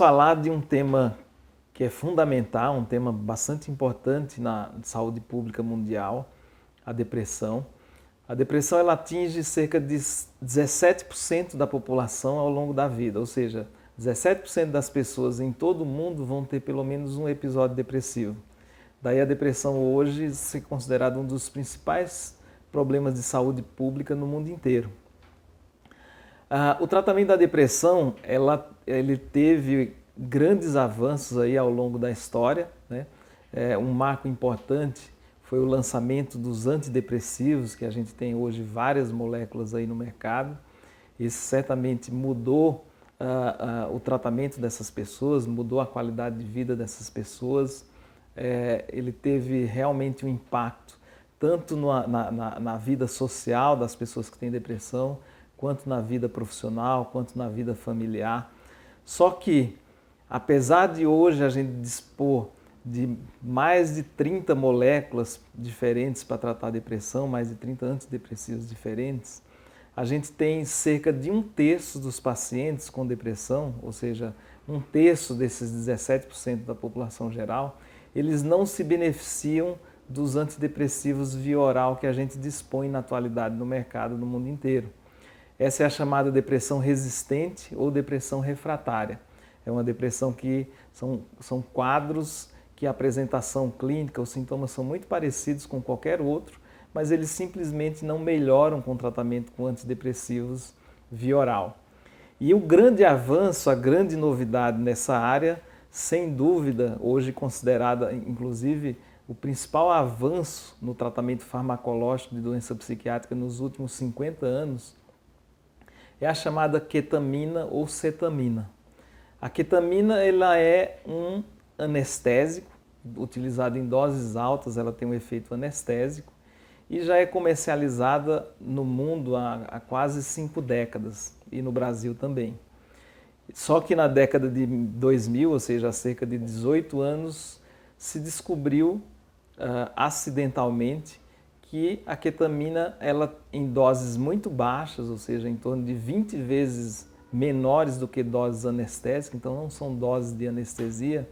falar de um tema que é fundamental, um tema bastante importante na saúde pública mundial, a depressão. A depressão ela atinge cerca de 17% da população ao longo da vida, ou seja, 17% das pessoas em todo o mundo vão ter pelo menos um episódio depressivo. Daí a depressão hoje ser considerada um dos principais problemas de saúde pública no mundo inteiro. O tratamento da depressão, ele teve grandes avanços aí ao longo da história, né? Um marco importante foi o lançamento dos antidepressivos, que a gente tem hoje várias moléculas aí no mercado. Isso certamente mudou o tratamento dessas pessoas, mudou a qualidade de vida dessas pessoas. Ele teve realmente um impacto tanto na vida social das pessoas que têm depressão, quanto na vida profissional, quanto na vida familiar. Só que, apesar de hoje a gente dispor de mais de 30 moléculas diferentes para tratar a depressão, mais de 30 antidepressivos diferentes, a gente tem cerca de 1/3 dos pacientes com depressão, ou seja, 1/3 desses 17% da população geral, eles não se beneficiam dos antidepressivos via oral que a gente dispõe na atualidade no mercado no mundo inteiro. Essa é a chamada depressão resistente ou depressão refratária. É uma depressão que são quadros que a apresentação clínica, os sintomas são muito parecidos com qualquer outro, mas eles simplesmente não melhoram com tratamento com antidepressivos via oral. E o grande avanço, a grande novidade nessa área, sem dúvida, hoje considerada inclusive o principal avanço no tratamento farmacológico de doença psiquiátrica nos últimos 50 anos, é a chamada ketamina ou cetamina. A ketamina ela é um anestésico, utilizado em doses altas, ela tem um efeito anestésico e já é comercializada no mundo há quase 5 décadas e no Brasil também. Só que na década de 2000, ou seja, há cerca de 18 anos, se descobriu acidentalmente que a ketamina, ela em doses muito baixas, ou seja, em torno de 20 vezes menores do que doses anestésicas, então não são doses de anestesia,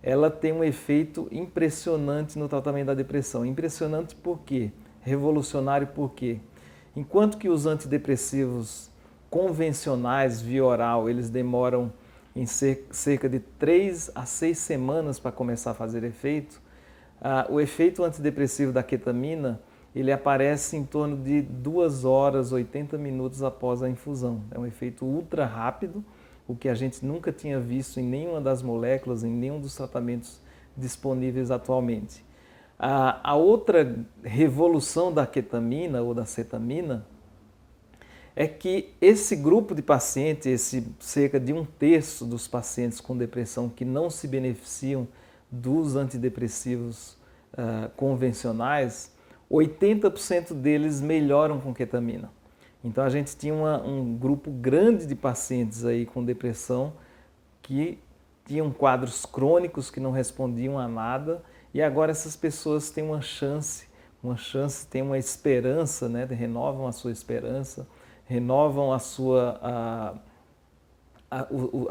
ela tem um efeito impressionante no tratamento da depressão. Impressionante por quê? Revolucionário por quê? Enquanto que os antidepressivos convencionais via oral, eles demoram em cerca de 3 a 6 semanas para começar a fazer efeito, o efeito antidepressivo da ketamina, ele aparece em torno de 2 horas, 80 minutos após a infusão. É um efeito ultra rápido, o que a gente nunca tinha visto em nenhuma das moléculas, em nenhum dos tratamentos disponíveis atualmente. A outra revolução da ketamina ou da cetamina é que esse grupo de pacientes, esse cerca de 1/3 dos pacientes com depressão que não se beneficiam dos antidepressivos convencionais, 80% deles melhoram com ketamina. Então a gente tinha um grupo grande de pacientes aí com depressão que tinham quadros crônicos que não respondiam a nada e agora essas pessoas têm uma chance, têm uma esperança, né? Renovam a sua esperança, renovam a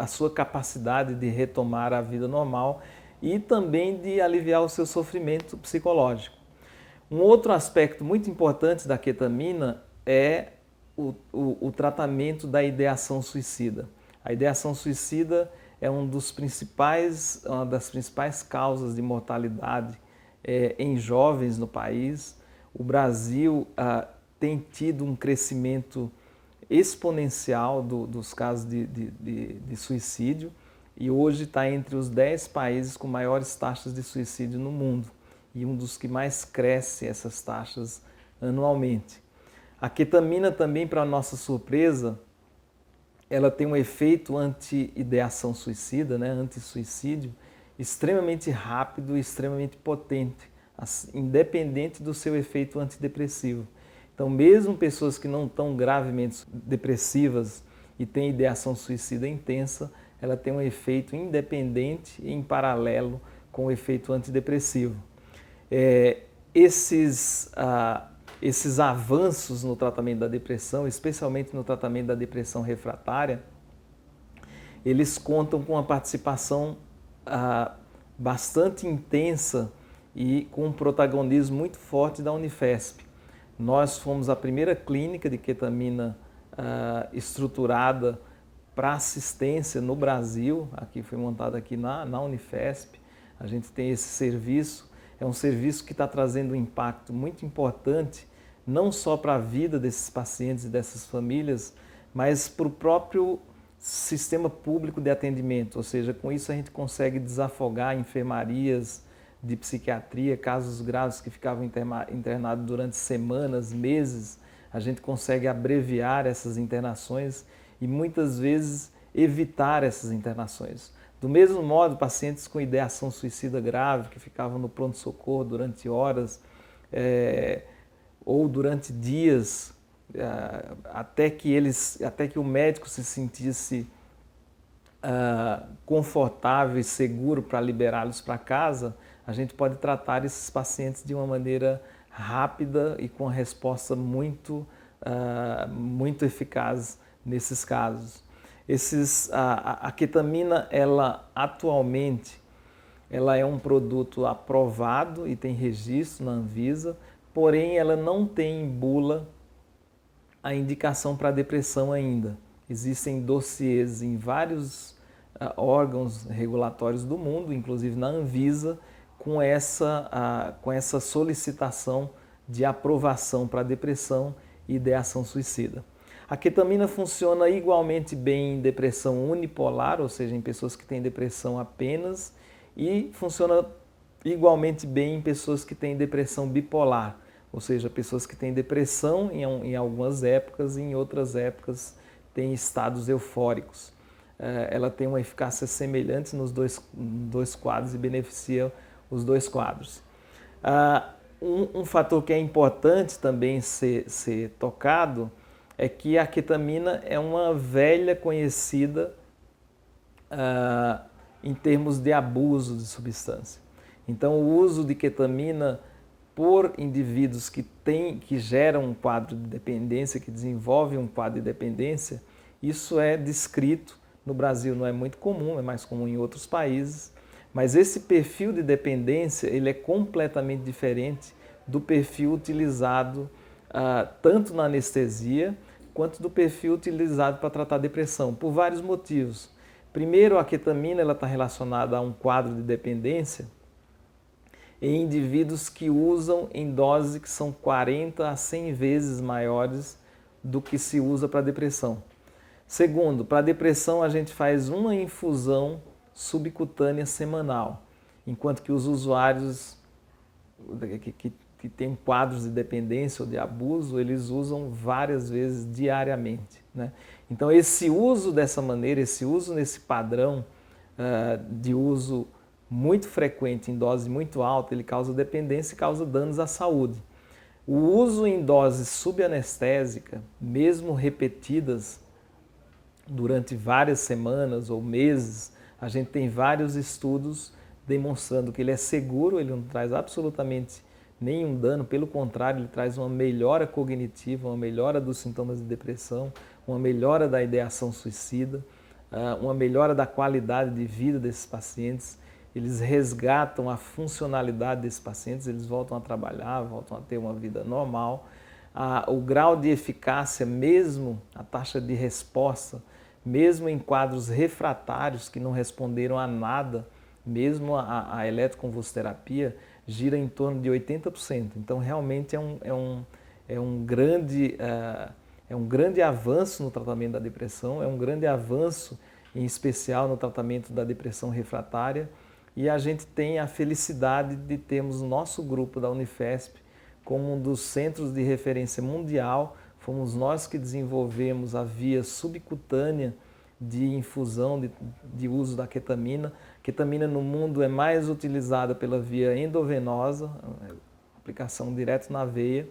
sua capacidade de retomar a vida normal e também de aliviar o seu sofrimento psicológico. Um outro aspecto muito importante da ketamina é o tratamento da ideação suicida. A ideação suicida é uma das principais causas de mortalidade em jovens no país. O Brasil tem tido um crescimento exponencial dos casos de suicídio e hoje está entre os 10 países com maiores taxas de suicídio no mundo e um dos que mais cresce essas taxas anualmente. A ketamina também, para nossa surpresa, ela tem um efeito anti-ideação suicida, né, anti-suicídio, extremamente rápido e extremamente potente, independente do seu efeito antidepressivo. Então, mesmo pessoas que não estão gravemente depressivas e têm ideação suicida intensa, ela tem um efeito independente e em paralelo com o efeito antidepressivo. Esses avanços no tratamento da depressão, especialmente no tratamento da depressão refratária, eles contam com uma participação bastante intensa e com um protagonismo muito forte da Unifesp. Nós fomos a primeira clínica de ketamina estruturada para assistência no Brasil, aqui foi montada aqui na Unifesp. A gente tem esse serviço, é um serviço que está trazendo um impacto muito importante, não só para a vida desses pacientes e dessas famílias, mas para o próprio sistema público de atendimento, ou seja, com isso a gente consegue desafogar enfermarias de psiquiatria, casos graves que ficavam internados durante semanas, meses, a gente consegue abreviar essas internações e muitas vezes evitar essas internações. Do mesmo modo, pacientes com ideação suicida grave, que ficavam no pronto-socorro durante horas ou durante dias, até que o médico se sentisse confortável e seguro para liberá-los para casa, a gente pode tratar esses pacientes de uma maneira rápida e com resposta muito eficaz nesses casos. A ketamina, atualmente, ela é um produto aprovado e tem registro na Anvisa, porém ela não tem em bula a indicação para depressão ainda. Existem dossiês em vários órgãos regulatórios do mundo, inclusive na Anvisa, com essa solicitação de aprovação para depressão e ideação suicida. A ketamina funciona igualmente bem em depressão unipolar, ou seja, em pessoas que têm depressão apenas, e funciona igualmente bem em pessoas que têm depressão bipolar, ou seja, pessoas que têm depressão em algumas épocas e em outras épocas têm estados eufóricos. Ela tem uma eficácia semelhante nos dois quadros e beneficia os dois quadros. Um fator que é importante também ser tocado é que a ketamina é uma velha conhecida em termos de abuso de substância. Então, o uso de ketamina por indivíduos que geram um quadro de dependência, que desenvolvem um quadro de dependência, isso é descrito. No Brasil não é muito comum, é mais comum em outros países, mas esse perfil de dependência ele é completamente diferente do perfil utilizado tanto na anestesia quanto do perfil utilizado para tratar depressão, por vários motivos. Primeiro, a ketamina está relacionada a um quadro de dependência em indivíduos que usam em doses que são 40 a 100 vezes maiores do que se usa para depressão. Segundo, para depressão a gente faz uma infusão subcutânea semanal, enquanto que os usuários que têm quadros de dependência ou de abuso, eles usam várias vezes diariamente, né? Então esse uso dessa maneira, esse uso nesse padrão de uso muito frequente em dose muito alta, ele causa dependência e causa danos à saúde. O uso em dose subanestésica, mesmo repetidas durante várias semanas ou meses, a gente tem vários estudos demonstrando que ele é seguro, ele não traz absolutamente nenhum dano, pelo contrário, ele traz uma melhora cognitiva, uma melhora dos sintomas de depressão, uma melhora da ideação suicida, uma melhora da qualidade de vida desses pacientes. Eles resgatam a funcionalidade desses pacientes, eles voltam a trabalhar, voltam a ter uma vida normal. O grau de eficácia, mesmo a taxa de resposta, mesmo em quadros refratários que não responderam a nada, mesmo a eletroconvulsoterapia, gira em torno de 80%. Então, realmente é um grande avanço no tratamento da depressão, é um grande avanço, em especial no tratamento da depressão refratária. E a gente tem a felicidade de termos o nosso grupo da Unifesp como um dos centros de referência mundial. Fomos nós que desenvolvemos a via subcutânea de infusão, de uso da ketamina. A ketamina no mundo é mais utilizada pela via endovenosa, aplicação direto na veia.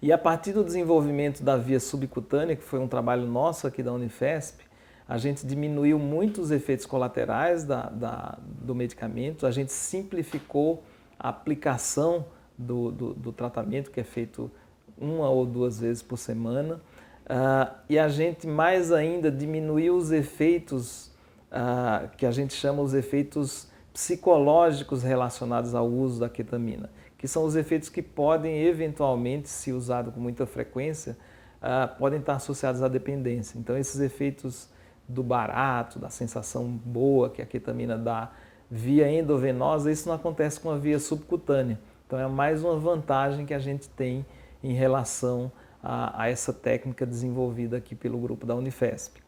E a partir do desenvolvimento da via subcutânea, que foi um trabalho nosso aqui da Unifesp, a gente diminuiu muito os efeitos colaterais do medicamento, a gente simplificou a aplicação do tratamento, que é feito 1 ou 2 vezes por semana. E a gente mais ainda diminuiu os efeitos que a gente chama os efeitos psicológicos relacionados ao uso da ketamina, que são os efeitos que podem eventualmente, se usado com muita frequência, podem estar associados à dependência. Então esses efeitos do barato, da sensação boa que a ketamina dá via endovenosa, isso não acontece com a via subcutânea. Então é mais uma vantagem que a gente tem em relação a essa técnica desenvolvida aqui pelo grupo da Unifesp.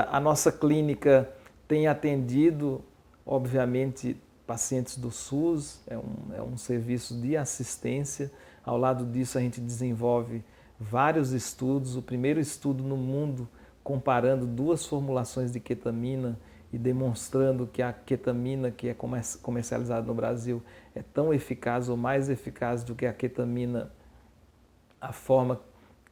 A nossa clínica tem atendido, obviamente, pacientes do SUS, é um serviço de assistência. Ao lado disso, a gente desenvolve vários estudos. O primeiro estudo no mundo comparando duas formulações de ketamina e demonstrando que a ketamina que é comercializada no Brasil é tão eficaz ou mais eficaz do que a ketamina, a forma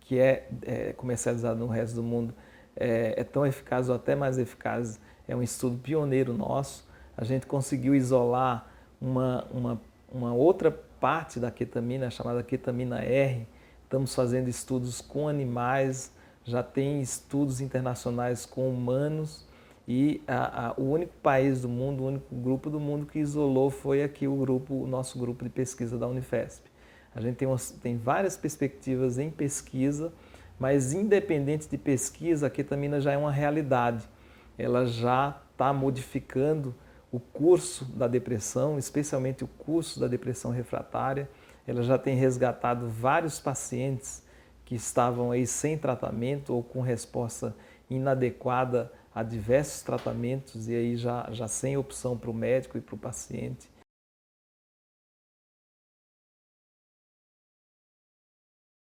que é comercializada no resto do mundo, é tão eficaz ou até mais eficaz. É um estudo pioneiro nosso. A gente conseguiu isolar uma outra parte da ketamina, chamada ketamina R. Estamos fazendo estudos com animais, já tem estudos internacionais com humanos e o único país do mundo, o único grupo do mundo que isolou foi aqui o nosso grupo de pesquisa da Unifesp. A gente tem várias perspectivas em pesquisa, mas independente de pesquisa, a ketamina já é uma realidade. Ela já está modificando o curso da depressão, especialmente o curso da depressão refratária. Ela já tem resgatado vários pacientes que estavam aí sem tratamento ou com resposta inadequada a diversos tratamentos e aí já sem opção para o médico e para o paciente.